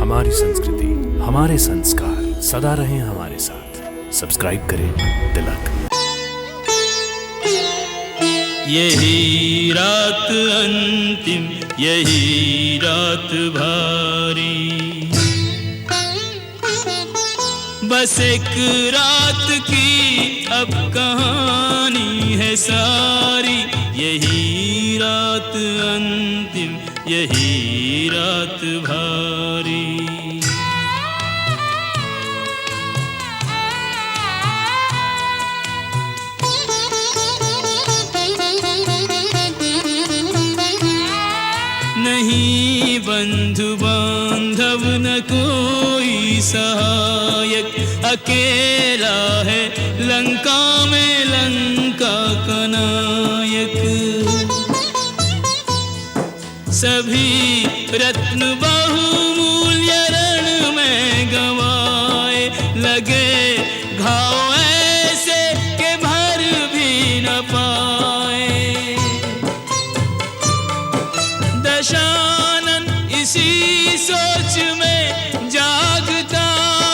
हमारी संस्कृति, हमारे संस्कार सदा रहें हमारे साथ। सब्सक्राइब करें तिलक। यही रात अंतिम, यही रात भारी, बस एक रात की अब कहानी है सारी। यही रात अंतिम, यही रात भारी। नहीं बंधु बांधव न कोई सहायक, अकेला है लंका में लंका का नायक। सभी रत्न बहुमूल्य रण में गंवाए, लगे घाव ऐसे के भर भी न पाए। दशानन इसी सोच में जागता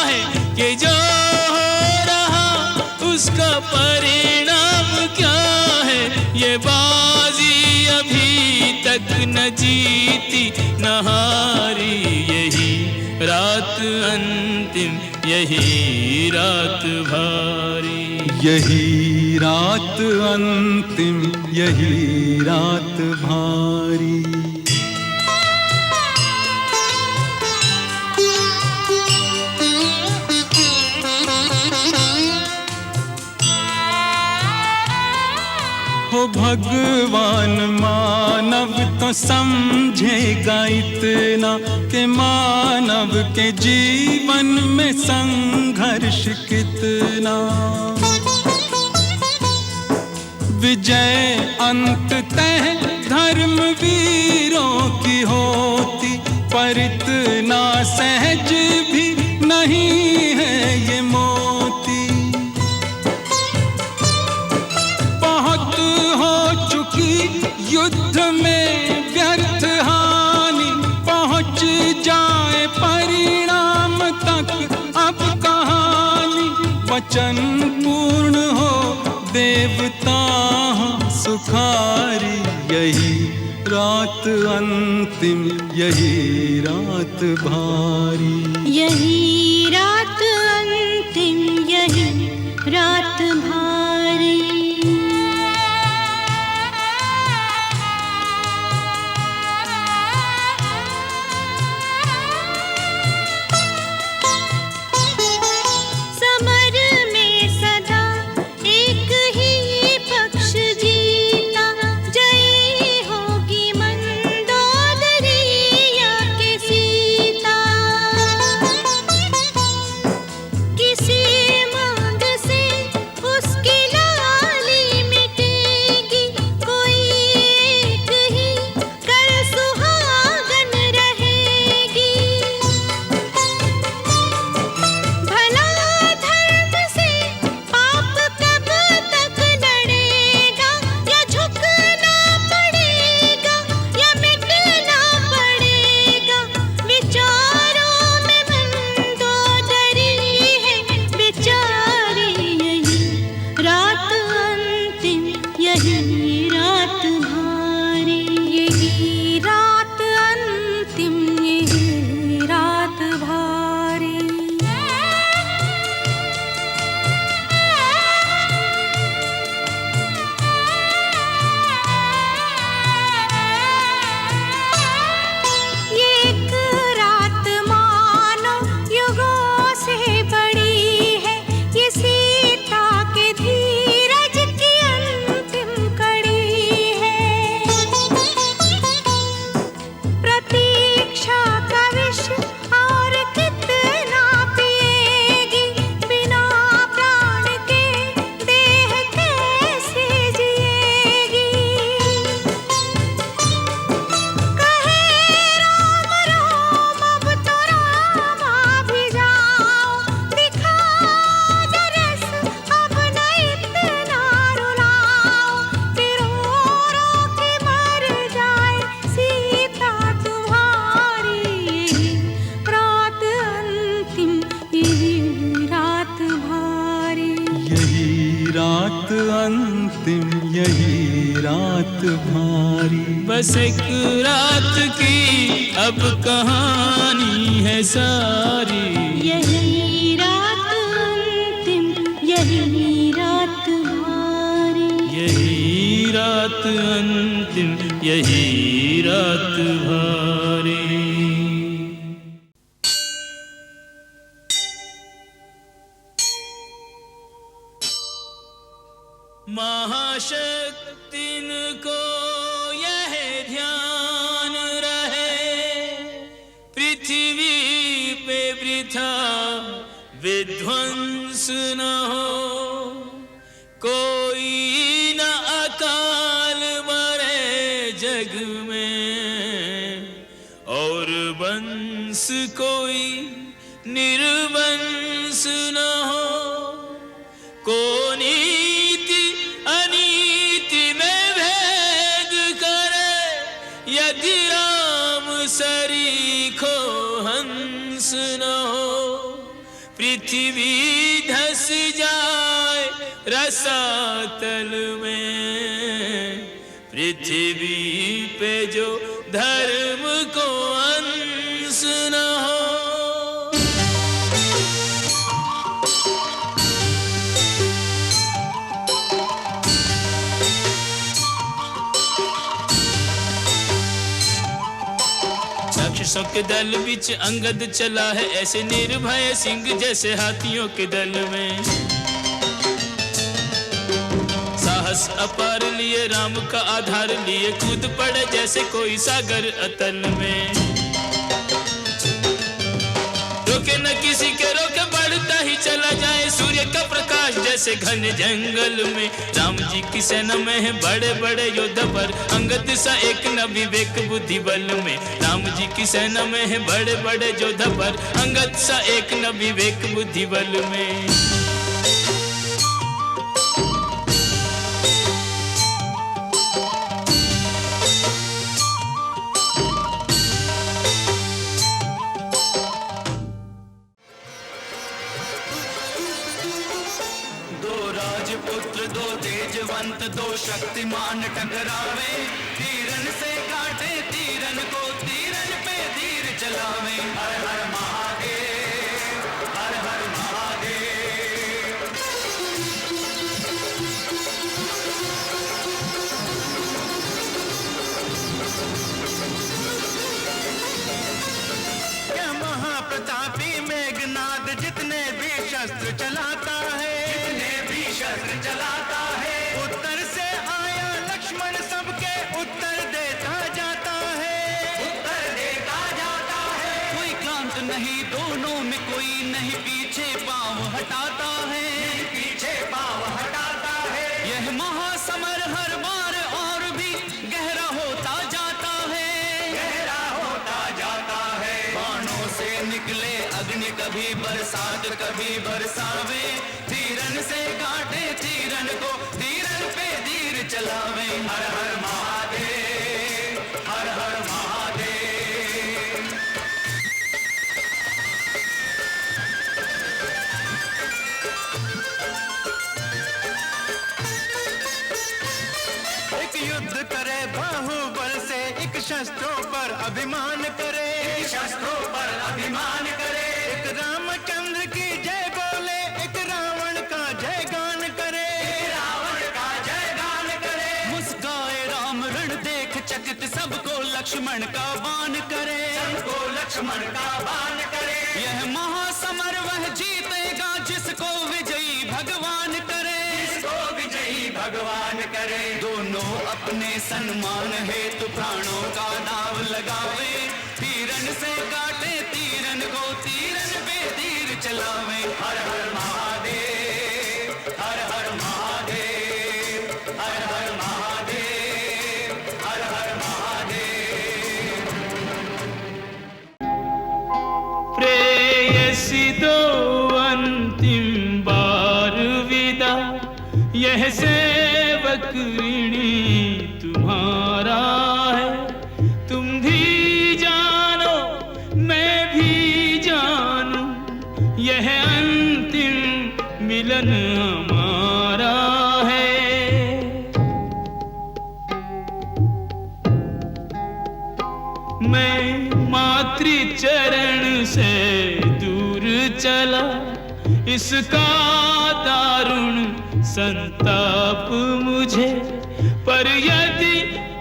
है कि जो हो रहा उसका परिणाम क्या है। ये बाजी अभी तक न जीती न हारी, यही रात अंतिम, यही रात भारी। यही रात अंतिम, यही रात भारी। हो भगवान मानव तो समझेगा इतना कि मानव के जीवन में संघर्ष कितना। विजय अंततः धर्मवीरों की होती, पर इतना सहज भी नहीं है ये मोती। युद्ध में व्यर्थ हानि, पहुंच जाए परिणाम तक अब कहानी। वचन पूर्ण हो देवता सुखारी, यही रात अंतिम, यही रात भारी। यही रात अंतिम, यही रात भारी। किसी मांग से उसकी अंतिम यही रात भारी। बस एक रात की अब कहानी है सारी। यही रात अंतिम यही रात भारी। यही रात अंतिम यही रात भारी। महाशक्तिन को यह ध्यान रहे, पृथ्वी पे वृथा विध्वंस न हो। कोई न अकाल मरे जग में, और वंश कोई निर्वंश न हो। को नीति अनीति में भेद करे, यदि राम सरीखो हंस न हो। पृथ्वी धस जाए रसातल में, पृथ्वी पे जो धर्म को अंश न हो। राक्षसों के दल बीच अंगद चला है, ऐसे निर्भय सिंह जैसे हाथियों के दल में। साहस अपार लिए राम का आधार लिए, कूद पड़े जैसे कोई सागर अतल में। रोके न किसी के रोके, बढ़ता ही चला जाए सूर्य का प्रकाश जैसे घन जंगल में। राम जी की सेना में है बड़े बड़े योद्धा, पर अंगद सा एक न विवेक बुद्धि बल में। राम जी की सेना में है बड़े बड़े योद्धा, पर अंगद सा एक न विवेक बुद्धि बल में। दो शक्तिमान टकरावे, तीरन से काटे तीरन को, तीरन पे तीर चलावे। हर हर महादेव, हर हर महादेव। क्या महाप्रतापी मेघनाद जितने भी शस्त्र चलाता है, जितने भी शस्त्र चलाता है। उत्तर से आया लक्ष्मण सबके उत्तर देता जाता है, उत्तर देता जाता है। कोई क्लांत नहीं दोनों में, कोई नहीं पीछे पांव हटाता है, पीछे पांव हटाता है। यह महासमर हर बार और भी गहरा होता जाता है, गहरा होता जाता है। बाणों से निकले अग्नि, कभी बरसात कभी बरसावे। तीरन से काटे तीरन को, तीरन पे तीर चलावे। हर हर महादेव, हर हर महादेव। एक युद्ध करे बाहुबल से, एक शस्त्रों पर अभिमान करे, एक शस्त्रों पर अभिमान करे। एक रामचंद्र की जय बोले, एक रावण का जय गान करे, रावण का जय गान करे। मुस्काए राम रण देख चकित, सबको लक्ष्मण का बाण करे, सबको लक्ष्मण का बाण करे। यह महासमर वह जीतेगा जिसको विजयी भगवान करे, जिसको विजयी भगवान करे। दोनों अपने सम्मान हेतु प्राणों का दाव लगावे। तीरन से काटे तीरन को, तीरन पे तीर चलावे। हर हर महादेव, हर हर महादेव, हर हर महादेव, हर हर महादेव। प्रेयसी दो अंतिम बार विदा, यह सेवक ऋणी तुम्हारा है। तुम भी जानो मैं भी जानूं, यह अंतिम मिलन हमारा है। त्रिचरण से दूर चला, इसका दारुण संताप मुझे। पर यदि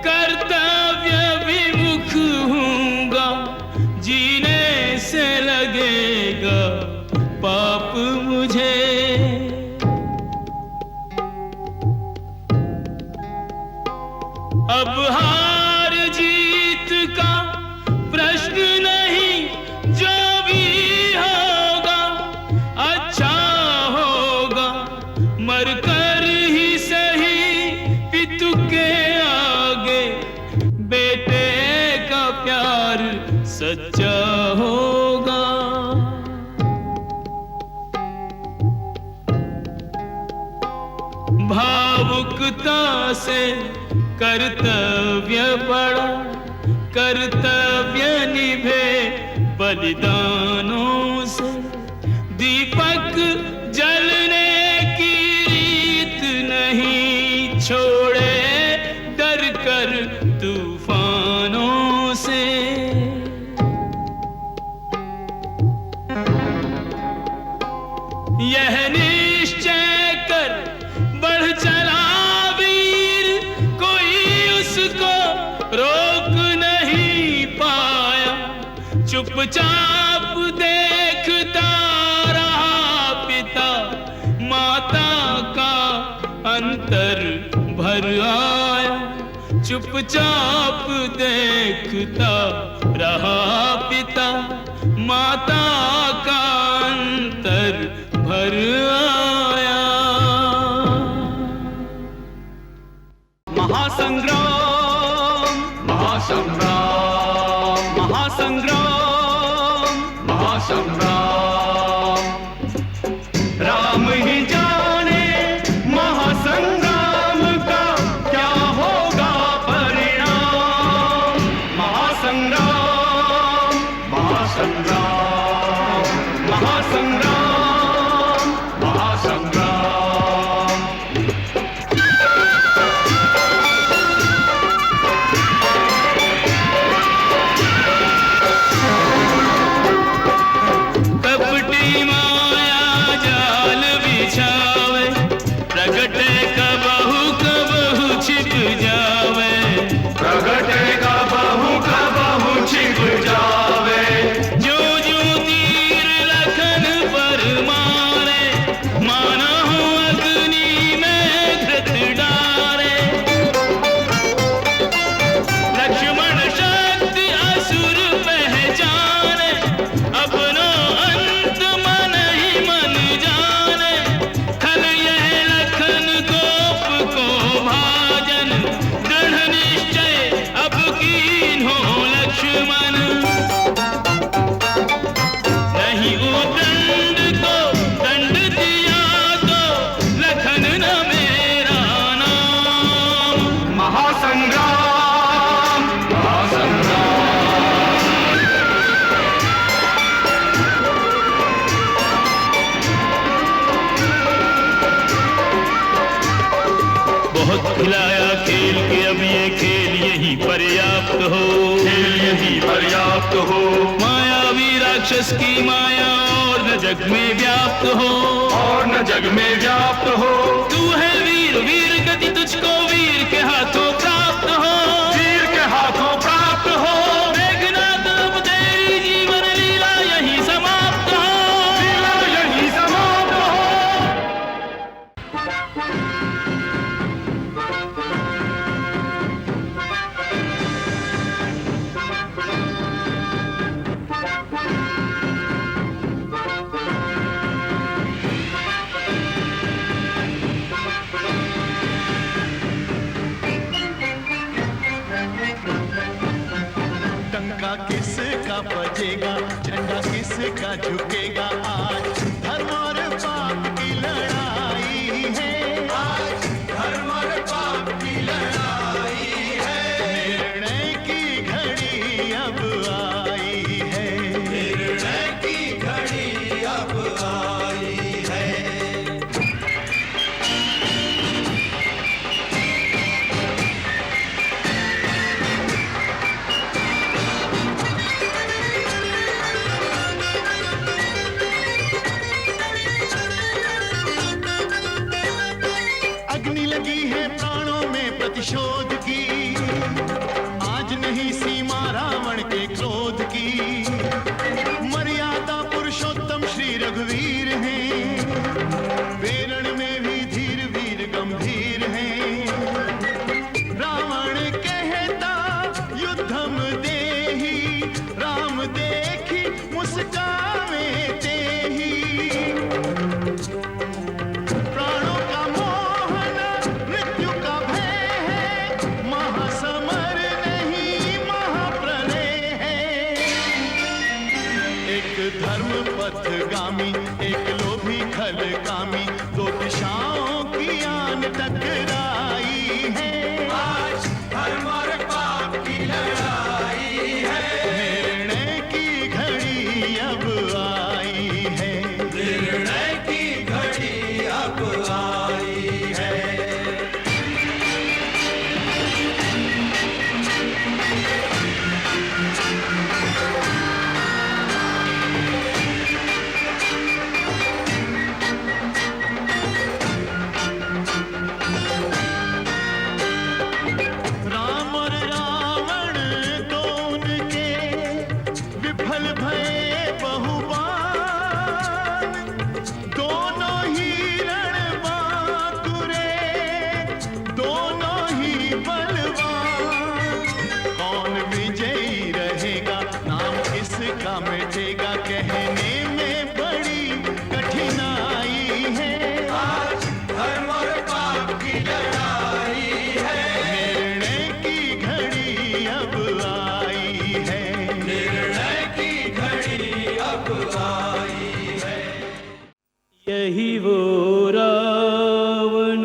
कर्तव्य विमुख हूँगा, जीने से लगेगा पाप मुझे। अब हार जीत का प्रश्न नहीं, जो भी होगा अच्छा होगा। मरकर ही सही पितु के आगे, बेटे का प्यार सच्चा होगा। भावुकता से कर्तव्य पड़ा, कर्तव्य निभे बलिदानों से। दीपक जलने की रीत नहीं, छोड़े डर कर तूफानों से। यह निश्चय कर बढ़ चला वीर, कोई उसको रोक नहीं पाया। चुपचाप देखता रहा पिता, माता का अंतर भर आया। चुपचाप देखता रहा पिता, माता का अंतर भर आया। महासंग्राम महासंग्राम महासंग्राम महासंग्राम, राम ही जाने महासंग्राम का क्या होगा परिणाम। महासंग्राम महासंग्राम महासंग्राम महासंग्राम। कपटी माया जाल बिछावे, प्रगटे कबहू छिप जावे। प्रगटे का बहु छिप जावे। जो जो तीर लखन पर मारे, माना हो अग्नि में घृत डारे। लक्ष्मण शक्ति असुर पहचाने, अपनो अंत मन ही मन जाने। खल यह लखन गोप को भाजन, दृढ़ निश्चय अब कीन्हो लक्ष्मण। नहीं उदंड को दंड दिया तो, लखन न मेरा नाम। महासंग्राम महासंग्राम। बहुत खिलाया खेल के, अब ये खेल यही पर्याप्त हो। खेल यही पर्याप्त हो। मायावी राक्षस की माया और न जग में व्याप्त हो। और न जग में व्याप्त हो। तू है वीर, वीर गति तुझको वीर के हाथों प्राप्त हो। वीर के हाथों प्राप्त हो। मेघनाद अब तेरी जीवन लीला यही समाप्त हो। लीला यही समाप्त हो। डंका किसका बजेगा, झंडा किसका झुकेगा। आज धर्म और पाप की लड़ाई है। आज धर्म और पाप की लड़ाई है। निर्णय की घड़ी अब आई है। निर्णय की घड़ी अब आई है। पथगामी, एक लोभी खल कामी, दो दिशाओं की आन टकराई है। आज धर्म और पाप की लड़ाई है, निर्णय की घड़ी अब आई है, निर्णय की घड़ी अब आई है। राम और रावण दोन के विफल भये बहुबार, दोनों ही रणबांकुरे, दोनों ही बलवान। कौन विजयी रहेगा, नाम किसका मिटेगा, कहने में बड़ी कठिनाई है। आज धर्म और पाप की लड़ाई है, निर्णय की घड़ी अब आई है, निर्णय की घड़ी अब आई है। यही वो रावण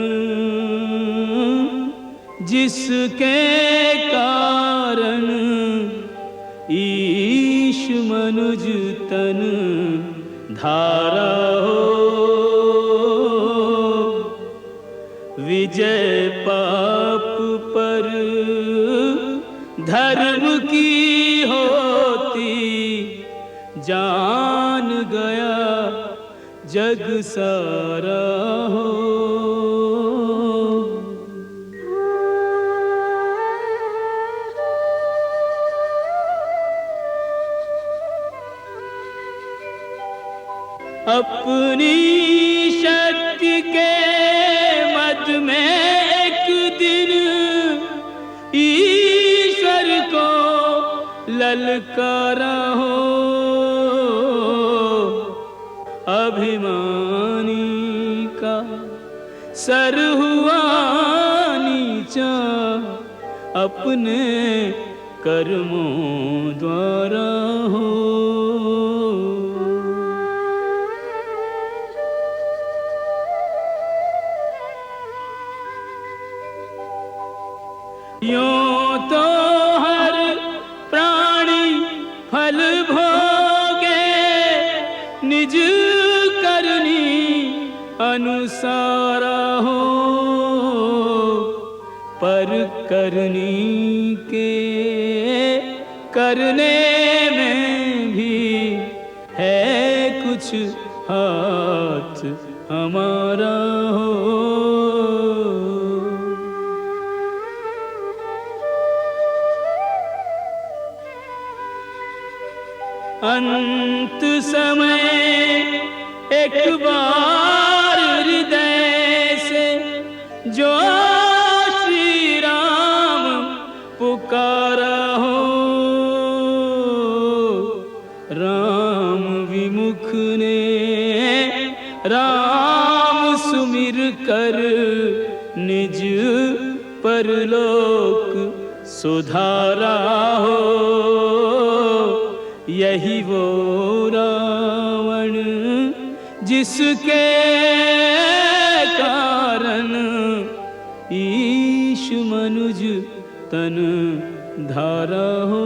जिसके कारण ईश मनुज तन धारा हो, विजय पाप पर धर्म की होती, जान गया जग सारा हो। अपनी शक्ति के मद में एक दिन ईश्वर को ललकारा हो, अभिमानी का सर हुआ नीचा, अपने कर्मों द्वारा हो। यूं तो हर प्राणी फल भोगे, निज करनी अनुसारा हो, पर करनी के करने में भी है कुछ हाथ हमारा हो। अंत समय एक बार हृदय से जो श्री राम पुकारा हो, राम विमुख ने राम सुमिर कर निज परलोक सुधारा हो। यही वो रावण जिसके कारण ईश मनुज तन धारा हो।